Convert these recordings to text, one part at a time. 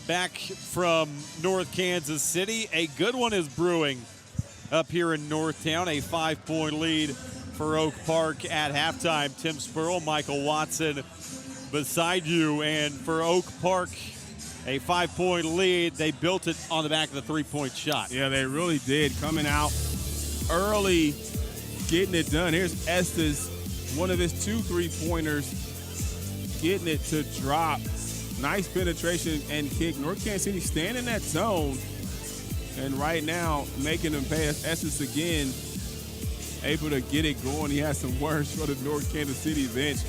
back from North Kansas City. A good one is brewing up here in Northtown. A 5-point lead for Oak Park at halftime. Tim Spurl, Michael Watson beside you. And for Oak Park, a 5-point lead. They built it on the back of the three-point shot. Yeah, they really did. Coming out early, getting it done. Here's Estes, one of his 2 3-pointers, getting it to drop. Nice penetration and kick. North Kansas City staying in that zone. And right now, making them pass. Estes again, able to get it going. He has some words for the North Kansas City bench.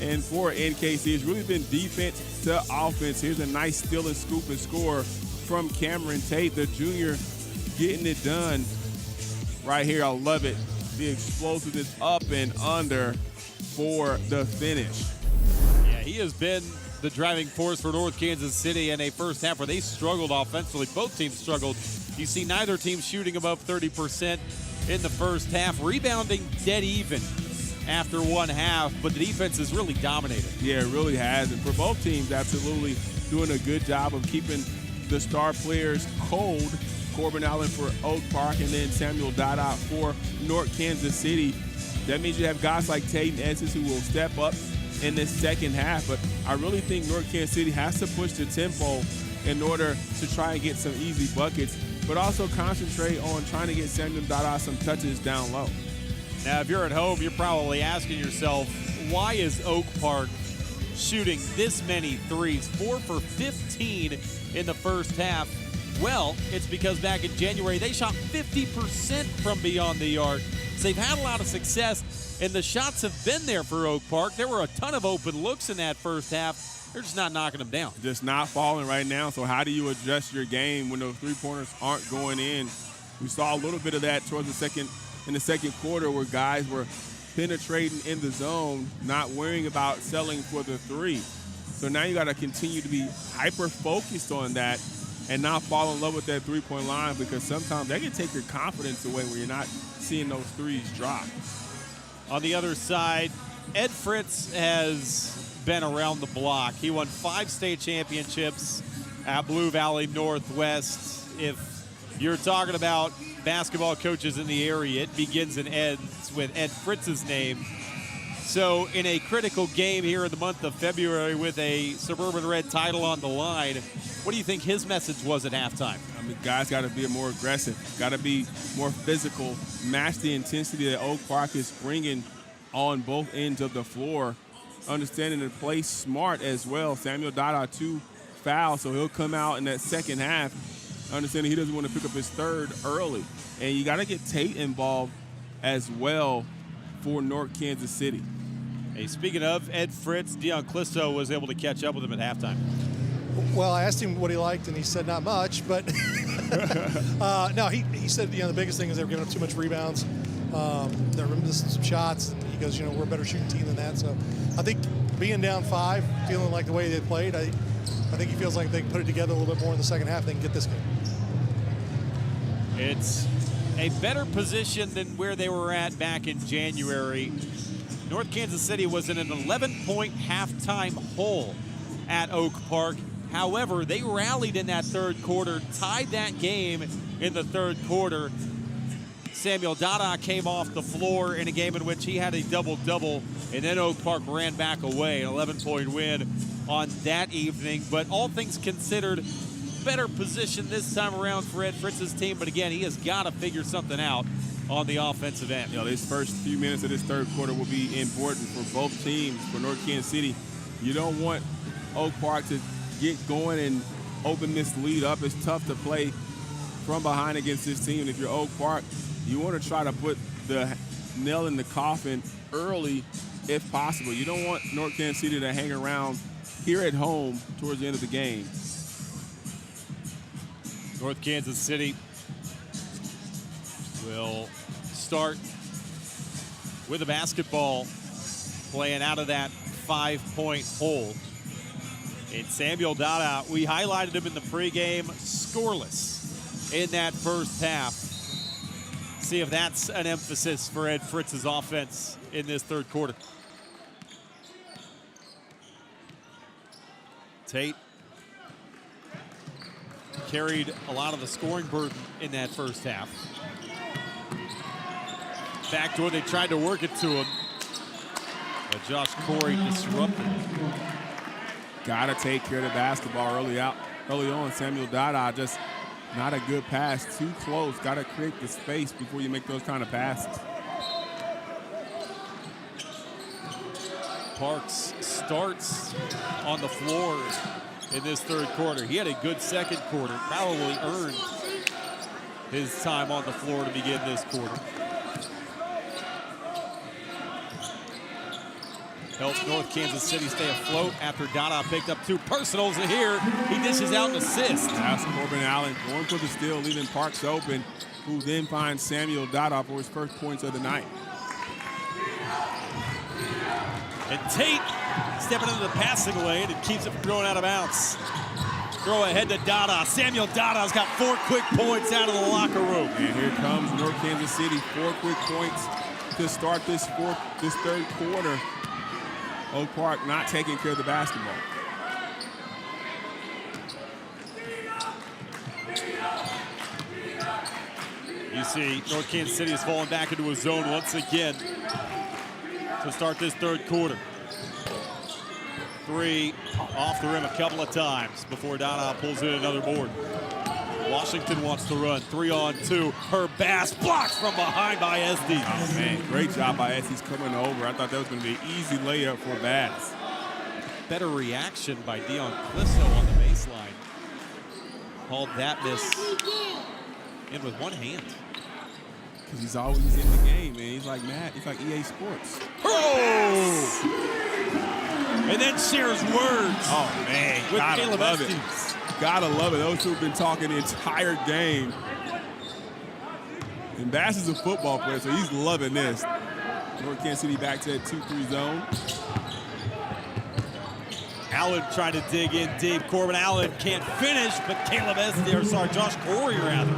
And for NKC, it's really been defense to offense. Here's a nice steal and scoop and score from Cameron Tate, the junior, getting it done right here. I love it. The explosiveness up and under for the finish. Yeah, he has been the driving force for North Kansas City in a first half where they struggled offensively. Both teams struggled. You see neither team shooting above 30% in the first half, rebounding dead even after one half, but the defense has really dominated. Yeah, it really has. And for both teams, absolutely doing a good job of keeping the star players cold. Corbin Allen for Oak Park and then Samuel Dada for North Kansas City. That means you have guys like Tate and Estes who will step up in this second half. But I really think North Kansas City has to push the tempo in order to try and get some easy buckets, but also concentrate on trying to get Samuel Dada some touches down low. Now, if you're at home, you're probably asking yourself, why is Oak Park shooting this many threes? 4 for 15 in the first half. Well, it's because back in January, they shot 50% from beyond the arc. So they've had a lot of success, and the shots have been there for Oak Park. There were a ton of open looks in that first half. They're just not knocking them down. Just not falling right now. So how do you adjust your game when those three-pointers aren't going in? We saw a little bit of that towards in the second quarter where guys were penetrating in the zone, not worrying about selling for the three. So now you got to continue to be hyper-focused on that and not fall in love with that three-point line, because sometimes that can take your confidence away when you're not seeing those threes drop. On the other side, Ed Fritz has been around the block. He won 5 state championships at Blue Valley Northwest. If you're talking about basketball coaches in the area, it begins and ends with Ed Fritz's name. So in a critical game here in the month of February with a Suburban Red title on the line, what do you think his message was at halftime? I mean, guys got to be more aggressive, got to be more physical, match the intensity that Oak Park is bringing on both ends of the floor, understanding to play smart as well. Samuel Dada 2 fouls, so he'll come out in that second half, understanding he doesn't want to pick up his third early. And you got to get Tate involved as well for North Kansas City. Hey, speaking of Ed Fritz, Dion Clisso was able to catch up with him at halftime. Well, I asked him what he liked, and he said not much. But no, he said the biggest thing is they were giving up too much rebounds. They're missing some shots. He goes, we're a better shooting team than that. So I think being down 5, feeling like the way they played, I think he feels like they can put it together a little bit more in the second half. They can get this game. It's a better position than where they were at back in January. North Kansas City was in an 11-point halftime hole at Oak Park. However, they rallied in that third quarter, tied that game in the third quarter. Samuel Dada came off the floor in a game in which he had a double-double, and then Oak Park ran back away, an 11-point win on that evening. But all things considered, better position this time around for Ed Fritz's team. But again, he has got to figure something out on the offensive end. These first few minutes of this third quarter will be important for both teams. For North Kansas City, you don't want Oak Park to get going and open this lead up. It's tough to play from behind against this team. And if you're Oak Park, you want to try to put the nail in the coffin early if possible. You don't want North Kansas City to hang around here at home towards the end of the game. North Kansas City will start with a basketball, playing out of that 5-point hole. And Samuel Dada, we highlighted him in the pregame, scoreless in that first half. See if that's an emphasis for Ed Fritz's offense in this third quarter. Tate carried a lot of the scoring burden in that first half. Backdoor, they tried to work it to him. But Josh Corey disrupted. Got to take care of the basketball early on. Samuel Dada just not a good pass. Too close. Got to create the space before you make those kind of passes. Parks starts on the floor in this third quarter. He had a good second quarter. Probably earned his time on the floor to begin this quarter. Helps North Kansas City stay afloat after Dada picked up 2 personals. And here, he dishes out an assist. That's Corbin Allen going for the steal, leaving Parks open, who then finds Samuel Dada for his first points of the night. And Tate stepping into the passing lane and keeps it from going out of bounds. Throw ahead to Dada. Samuel Dada's got 4 quick points out of the locker room. And here comes North Kansas City, 4 quick points to start this third quarter. Oak Park not taking care of the basketball. You see North Kansas City is falling back into a zone once again to start this third quarter. 3 off the rim a couple of times before Dada pulls in another board. Washington wants to run 3-on-2. Herb Bass blocked from behind by Estes. Oh, man, great job by Estes coming over. I thought that was going to be an easy layup for Bass. Better reaction by Dion Clisso on the baseline. Hauled that miss in with one hand. Because he's always in the game, man. He's like Matt. He's like EA Sports. Oh! And then shares words. Oh, man. With Gotta Caleb love Estes. it. Gotta love it. Those two have been talking the entire game. And Bass is a football player, so he's loving this. North Kansas City back to that 2-3 zone. Allen trying to dig in deep. Corbin Allen can't finish, but Josh Corey rather,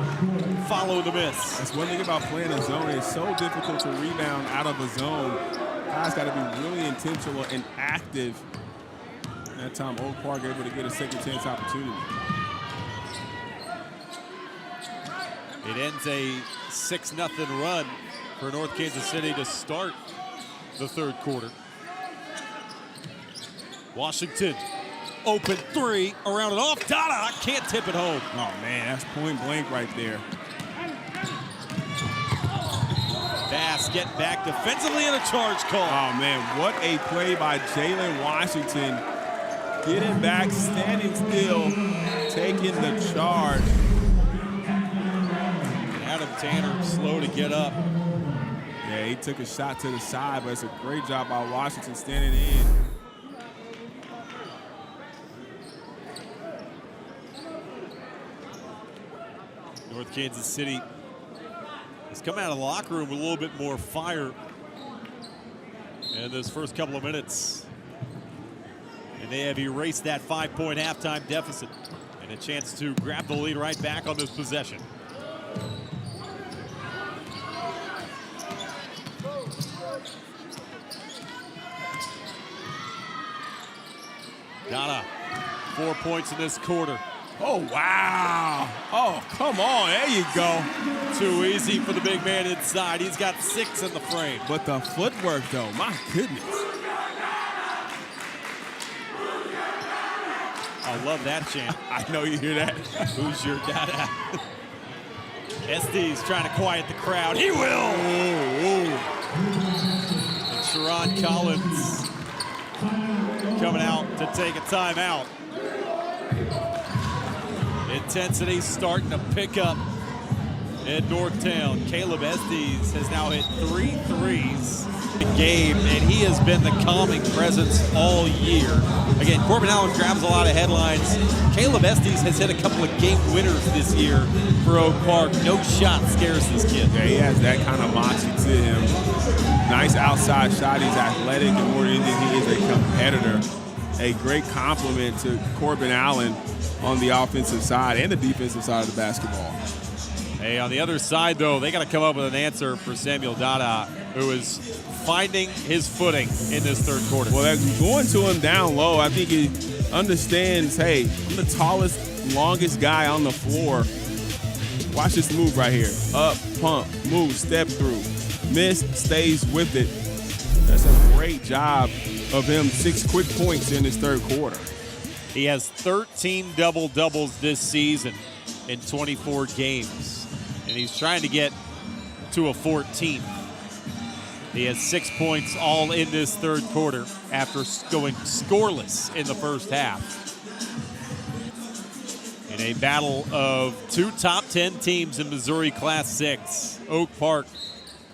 follow the miss. That's one thing about playing a zone. It's so difficult to rebound out of a zone. Guys got to be really intentional and active. That time, Oak Park able to get a second chance opportunity. It ends a 6-0 run for North Kansas City to start the third quarter. Washington, open 3, around and off. Dada can't tip it home. Oh, man, that's point blank right there. Bass getting back defensively and a charge call. Oh, man, what a play by Jalen Washington. Getting back, standing still, taking the charge. Adam Tanner slow to get up. Yeah, he took a shot to the side, but it's a great job by Washington standing in. North Kansas City has come out of the locker room with a little bit more fire in those first couple of minutes. And they have erased that 5-point halftime deficit and a chance to grab the lead right back on this possession. Dada, 4 points in this quarter. Oh, wow. Oh, come on. There you go. Too easy for the big man inside. He's got 6 in the frame. But the footwork, though, my goodness. I love that chant. I know you hear that. Who's your Dada? Estes trying to quiet the crowd. He will! Ooh. And Sharon Collins coming out to take a timeout. Intensity starting to pick up in Northtown. Caleb Estes has now hit 3 threes in the game, and he has been the calming presence all year. Again, Corbin Allen grabs a lot of headlines. Caleb Estes has hit a couple of game winners this year for Oak Park. No shot scares this kid. Yeah, he has that kind of moxie to him. Nice outside shot. He's athletic, and more than anything, he is a competitor. A great compliment to Corbin Allen on the offensive side and the defensive side of the basketball. Hey, on the other side, though, they got to come up with an answer for Samuel Dada. who is finding his footing in this third quarter. Well, going to him down low, I think he understands, hey, I'm the tallest, longest guy on the floor. Watch this move right here. Up, pump, move, step through. Miss, stays with it. That's a great job of him. 6 quick points in his third quarter. He has 13 double-doubles this season in 24 games, and he's trying to get to a 14th. He has 6 points all in this third quarter after going scoreless in the first half. In a battle of 2 top 10 teams in Missouri Class 6, Oak Park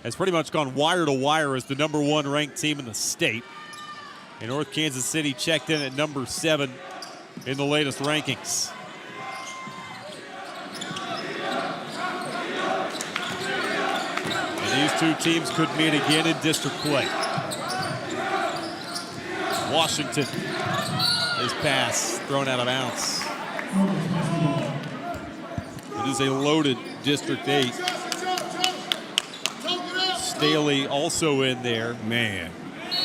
has pretty much gone wire to wire as the number 1 ranked team in the state. And North Kansas City checked in at number 7 in the latest rankings. And these 2 teams could meet again in district play. Washington, his pass thrown out of bounds. It is a loaded District 8. Staley also in there. Man,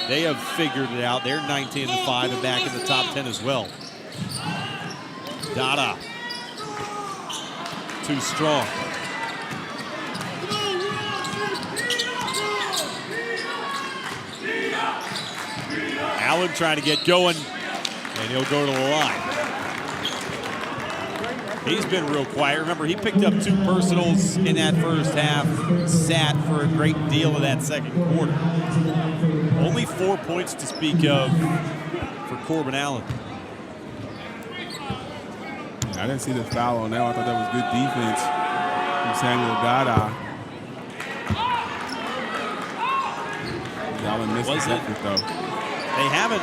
they have figured it out. They're 19-5 and back in the top 10 as well. Dada, too strong. Allen trying to get going, and he'll go to the line. He's been real quiet. Remember, he picked up 2 personals in that first half, sat for a great deal of that second quarter. Only 4 points to speak of for Corbin Allen. I didn't see the foul on that. I thought that was good defense from Samuel Dada. Allen missed the effort, though. They haven't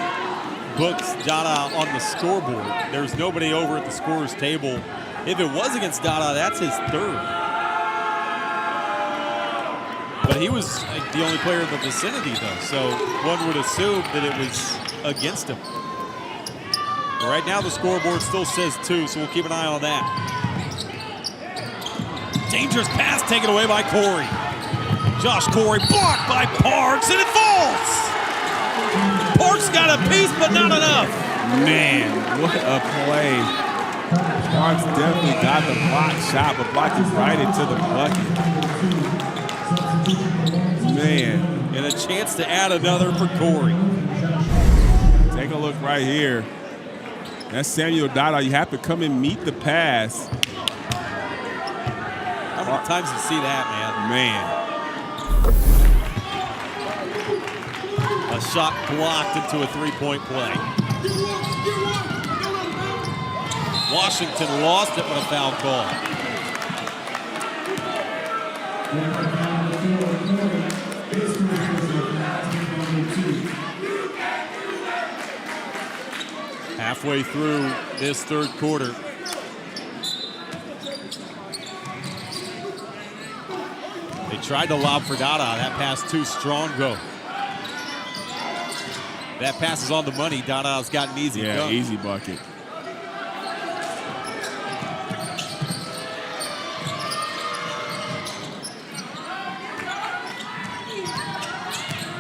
booked Dada on the scoreboard. There's nobody over at the scorer's table. If it was against Dada, that's his 3rd. But he was the only player in the vicinity, though, so one would assume that it was against him. But right now, the scoreboard still says 2, so we'll keep an eye on that. Dangerous pass taken away by Corey. Josh Corey blocked by Parks, and it falls! Parks got a piece, but not enough. Man, what a play. Parks definitely got the block shot, but blocked it right into the bucket. Man. And a chance to add another for Corey. Take a look right here. That's Samuel Dada. You have to come and meet the pass. How many times you see that, man? A shot blocked into a 3-point play. Washington lost it with a foul call. Halfway through this third quarter. They tried to lob for Dada. That pass too strong. Go. That pass is on the money. Dada's got an easy dunk. Easy bucket.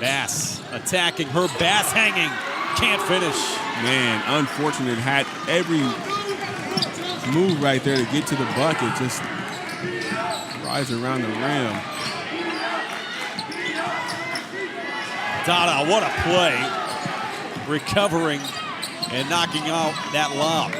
Bass attacking, her Bass hanging, can't finish. Man, unfortunate, had every move right there to get to the bucket, just rise around the rim. Dada, what a play. Recovering and knocking out that lob.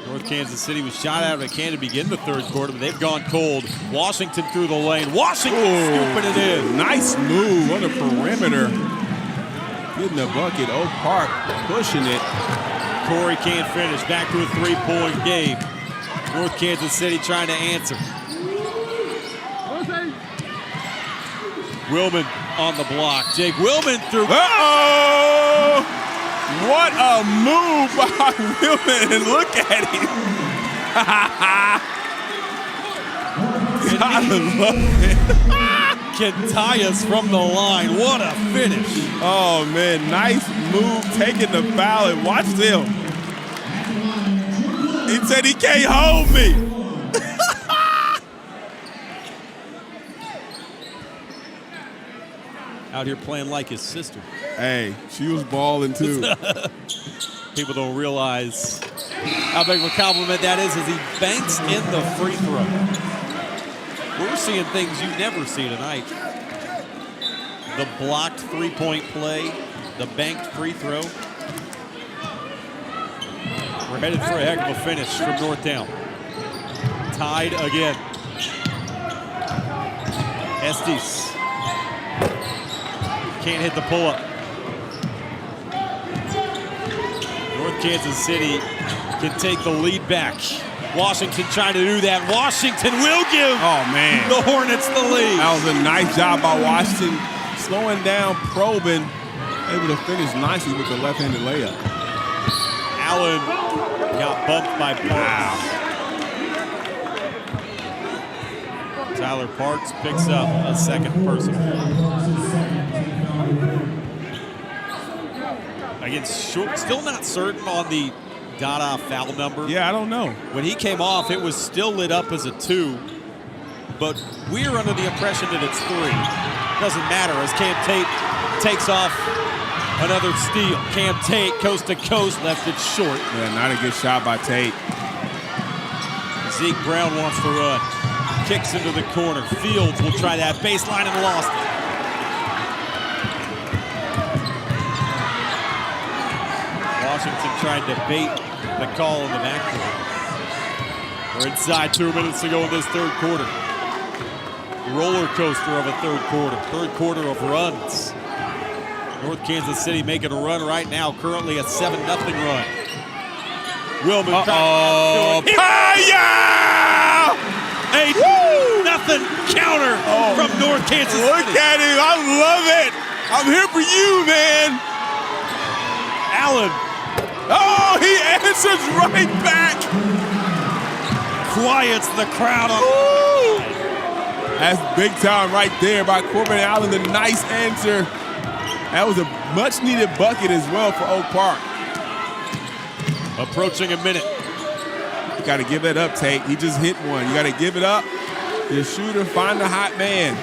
North Kansas City was shot out of a can to begin the third quarter, but they've gone cold. Washington through the lane. Washington scooping it in. Nice move on the perimeter. Getting the bucket. Oak Park pushing it. Corey can't finish. Back to a 3-point game. North Kansas City trying to answer. Willman on the block. Jake Willman through. Uh-oh! What a move by Willman. Look at him. Gotta love it. Can tie us from the line. What a finish. Oh, man. Nice move taking the foul. And watch them. He said he can't hold me. Out here playing like his sister. Hey, she was balling too. People don't realize how big of a compliment that is as he banks in the free throw. We're seeing things you never see tonight. The blocked three-point play, the banked free throw. We're headed for a heck of a finish from Northtown. Tied again. Estes can't hit the pull-up. North Kansas City can take the lead back. Washington trying to do that. Washington will give the Hornets the lead. That was a nice job by Washington, slowing down, probing, able to finish nicely with the left-handed layup. Allen got bumped by Parks. Tyler Parks picks up a second person. Again, still not certain on the Dada foul number. Yeah, I don't know. When he came off, it was still lit up as a 2, but we're under the impression that it's 3. Doesn't matter as Cam Tate takes off another steal. Cam Tate, coast to coast, left it short. Yeah, not a good shot by Tate. Zeke Brown wants to run. Kicks into the corner. Fields will try that baseline and lost it. Washington trying to bait the call in the backcourt. We're inside 2 minutes to go in this third quarter. Roller coaster of a third quarter. Third quarter of runs. North Kansas City making a run right now, currently a 7-0 run. Willman a 2-0 counter from North Kansas City. Look at him, I love it. I'm here for you, man. Allen. Oh, he answers right back. Quiets the crowd. That's big time right there by Corbin Allen, the nice answer. That was a much-needed bucket as well for Oak Park. Approaching a minute. You got to give that up, Tate. He just hit one. You got to give it up. The shooter, find the hot man.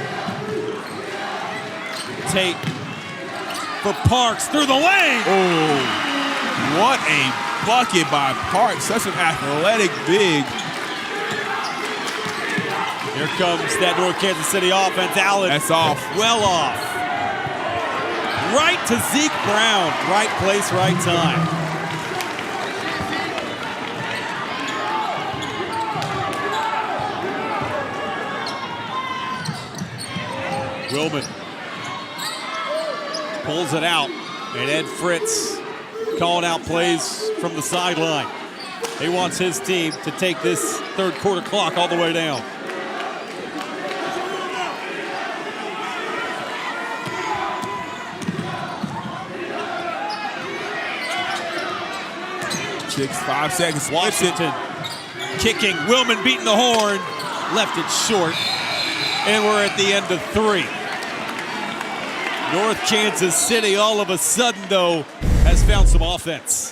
Tate for Parks through the lane. Oh, what a bucket by Parks. Such an athletic big. Here comes that North Kansas City offense. Allen. That's off. Well off. Right to Zeke Brown. Right place, right time. Willman pulls it out, and Ed Fritz calling out plays from the sideline. He wants his team to take this third quarter clock all the way down. Six, 5 seconds. Washington kicking. Willman beating the horn. Left it short. And we're at the end of 3. North Kansas City all of a sudden, though, has found some offense.